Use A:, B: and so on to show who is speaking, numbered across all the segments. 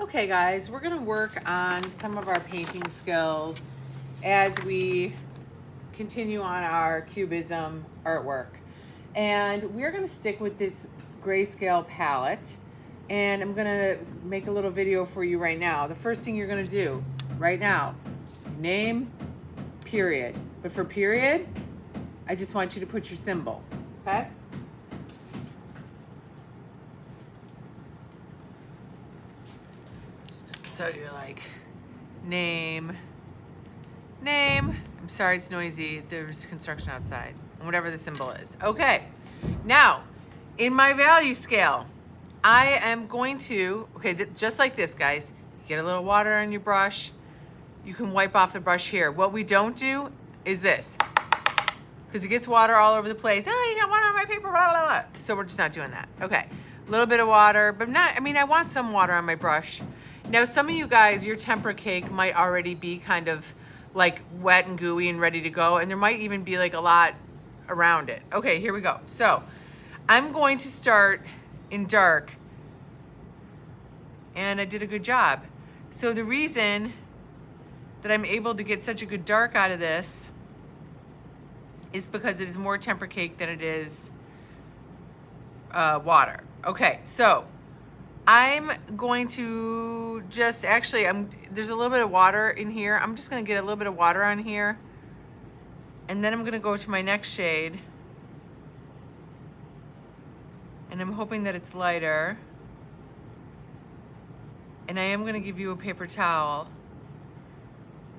A: Okay guys, we're gonna work on some of our painting skills as we continue on our cubism artwork. And we're gonna stick with this grayscale palette, and I'm gonna make a little video for you right now. The first thing you're gonna do right now, name, period. But for period, I just want you to put your symbol, okay? So you're like, name. I'm sorry, it's noisy. There's construction outside. Whatever the symbol is. Okay. Now, in my value scale, I am going to, just like this, guys. Get a little water on your brush. You can wipe off the brush here. What we don't do is this. Because it gets water all over the place. Oh, you got water on my paper, blah, blah, blah. So we're just not doing that. Okay. A little bit of water, but I want some water on my brush. Now, some of you guys, your tempera cake might already be kind of like wet and gooey and ready to go. And there might even be like a lot around it. Okay, here we go. So I'm going to start in dark. And I did a good job. So the reason that I'm able to get such a good dark out of this is because it is more tempera cake than it is water. Okay, so I'm going to just, there's a little bit of water in here. I'm just gonna get a little bit of water on here. And then I'm gonna go to my next shade. And I'm hoping that it's lighter. And I am gonna give you a paper towel.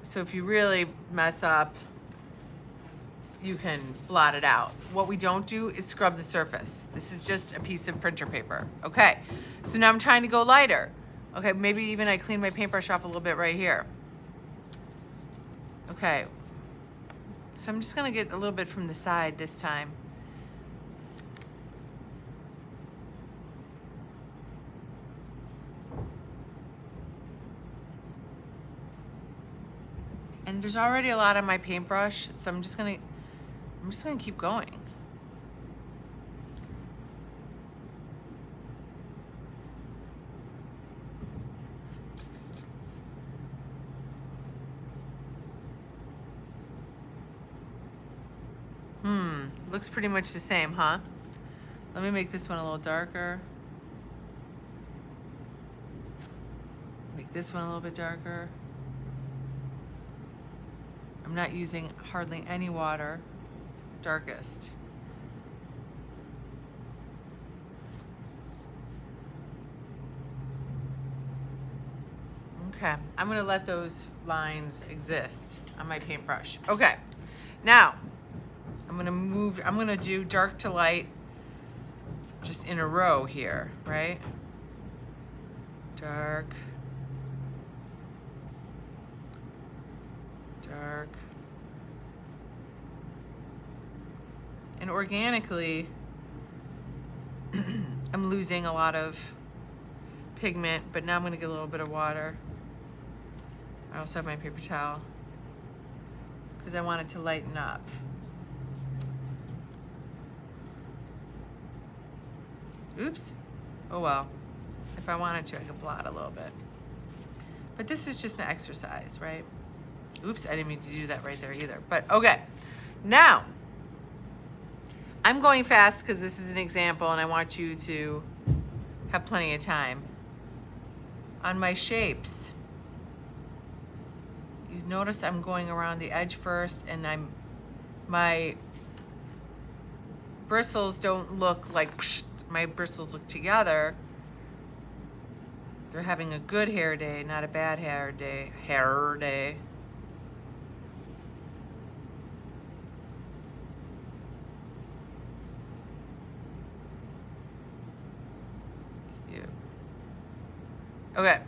A: So if you really mess up, you can blot it out. What we don't do is scrub the surface. This is just a piece of printer paper. Okay, so now I'm trying to go lighter. Okay, maybe even I clean my paintbrush off a little bit right here. Okay, so I'm just gonna get a little bit from the side this time. And there's already a lot on my paintbrush, so I'm just gonna keep going. Looks pretty much the same, huh? Let me make this one a little darker. Make this one a little bit darker. I'm not using hardly any water. Darkest. Okay, I'm gonna let those lines exist on my paintbrush. Okay, now I'm gonna do dark to light just in a row here, right? Dark, dark. And organically, I'm losing a lot of pigment, but now I'm gonna get a little bit of water. I also have my paper towel because I want it to lighten up. Oops. Oh well. If I wanted to, I could blot a little bit. But this is just an exercise, right? Oops, I didn't mean to do that right there either. But okay. Now, I'm going fast because this is an example and I want you to have plenty of time. On my shapes, you notice I'm going around the edge first, and my bristles don't look like psh, my bristles look together. They're having a good hair day, not a bad hair day. Okay.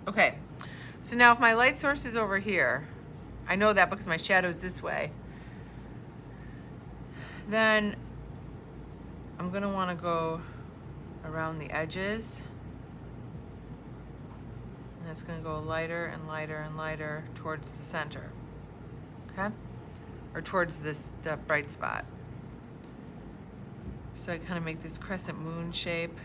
A: Okay. So now if my light source is over here, I know that because my shadow's this way, then I'm gonna want to go around the edges. And it's going to go lighter and lighter and lighter towards the center. Okay? Or towards the bright spot. So I kind of make this crescent moon shape.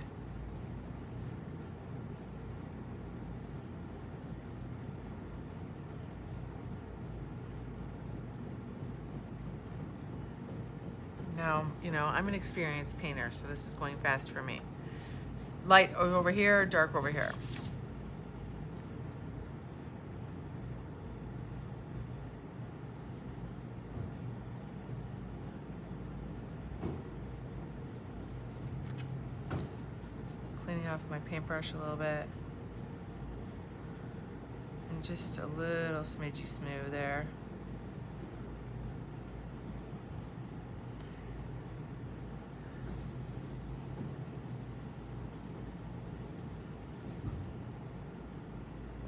A: Now, you know, I'm an experienced painter, so this is going fast for me. Light over here, dark over here. Cleaning off my paintbrush a little bit. And just a little smidgy smooth there.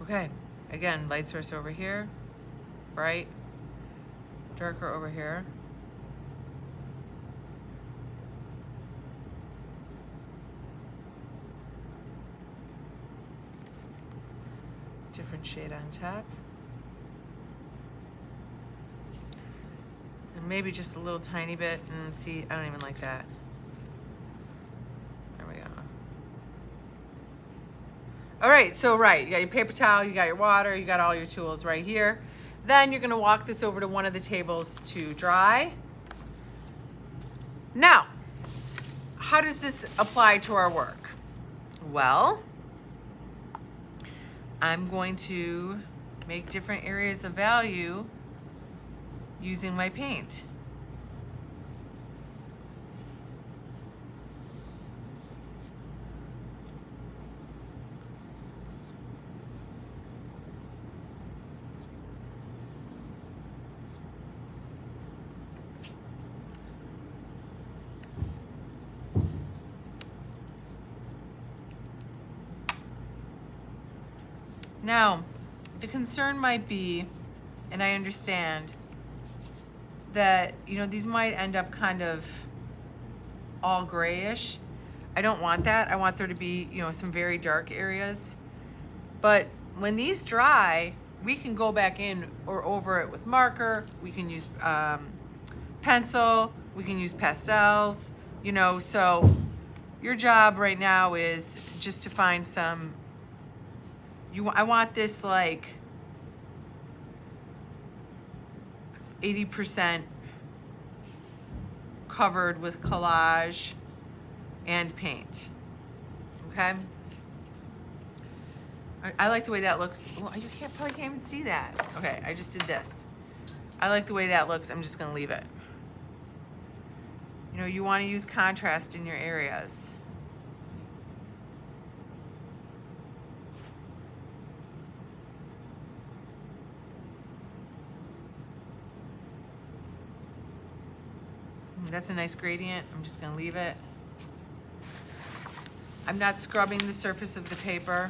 A: Okay, again, light source over here, bright, darker over here. Different shade on top. And maybe just a little tiny bit, and see, I don't even like that. There we go. All right, so you got your paper towel, you got your water, you got all your tools right here. Then you're gonna walk this over to one of the tables to dry. Now, how does this apply to our work? Well, I'm going to make different areas of value using my paint. Now, the concern might be, and I understand, that, you know, these might end up kind of all grayish. I don't want that. I want there to be, you know, some very dark areas. But when these dry, we can go back in or over it with marker. We can use pencil. We can use pastels, you know. So your job right now is just to find some, I want this like 80% covered with collage and paint. Okay? I like the way that looks. Well, you probably can't even see that. Okay, I just did this. I like the way that looks. I'm just gonna leave it. You know, you want to use contrast in your areas. That's a nice gradient. I'm just gonna leave it. I'm not scrubbing the surface of the paper.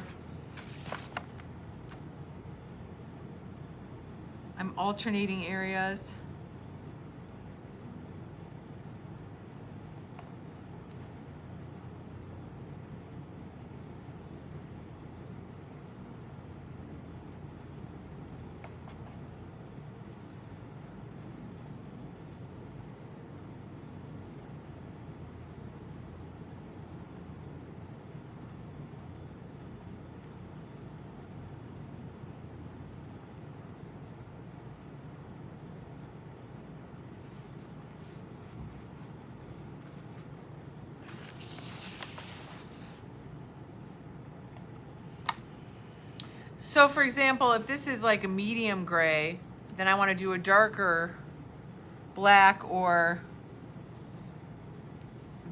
A: I'm alternating areas. So for example, if this is like a medium gray, then I want to do a darker black or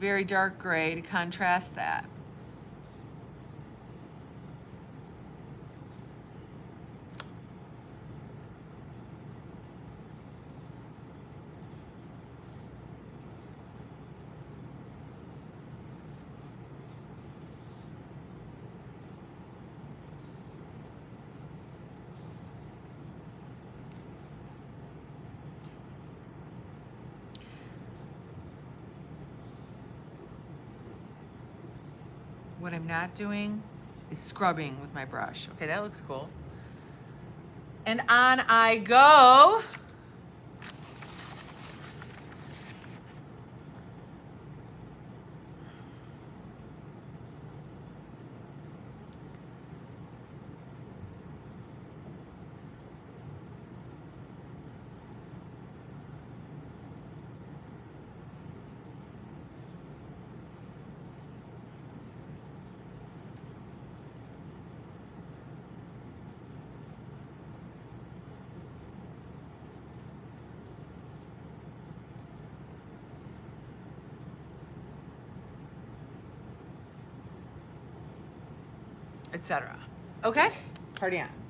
A: very dark gray to contrast that. what I'm not doing is scrubbing with my brush. Okay, that looks cool. And on I go. Etc. Okay? Party on.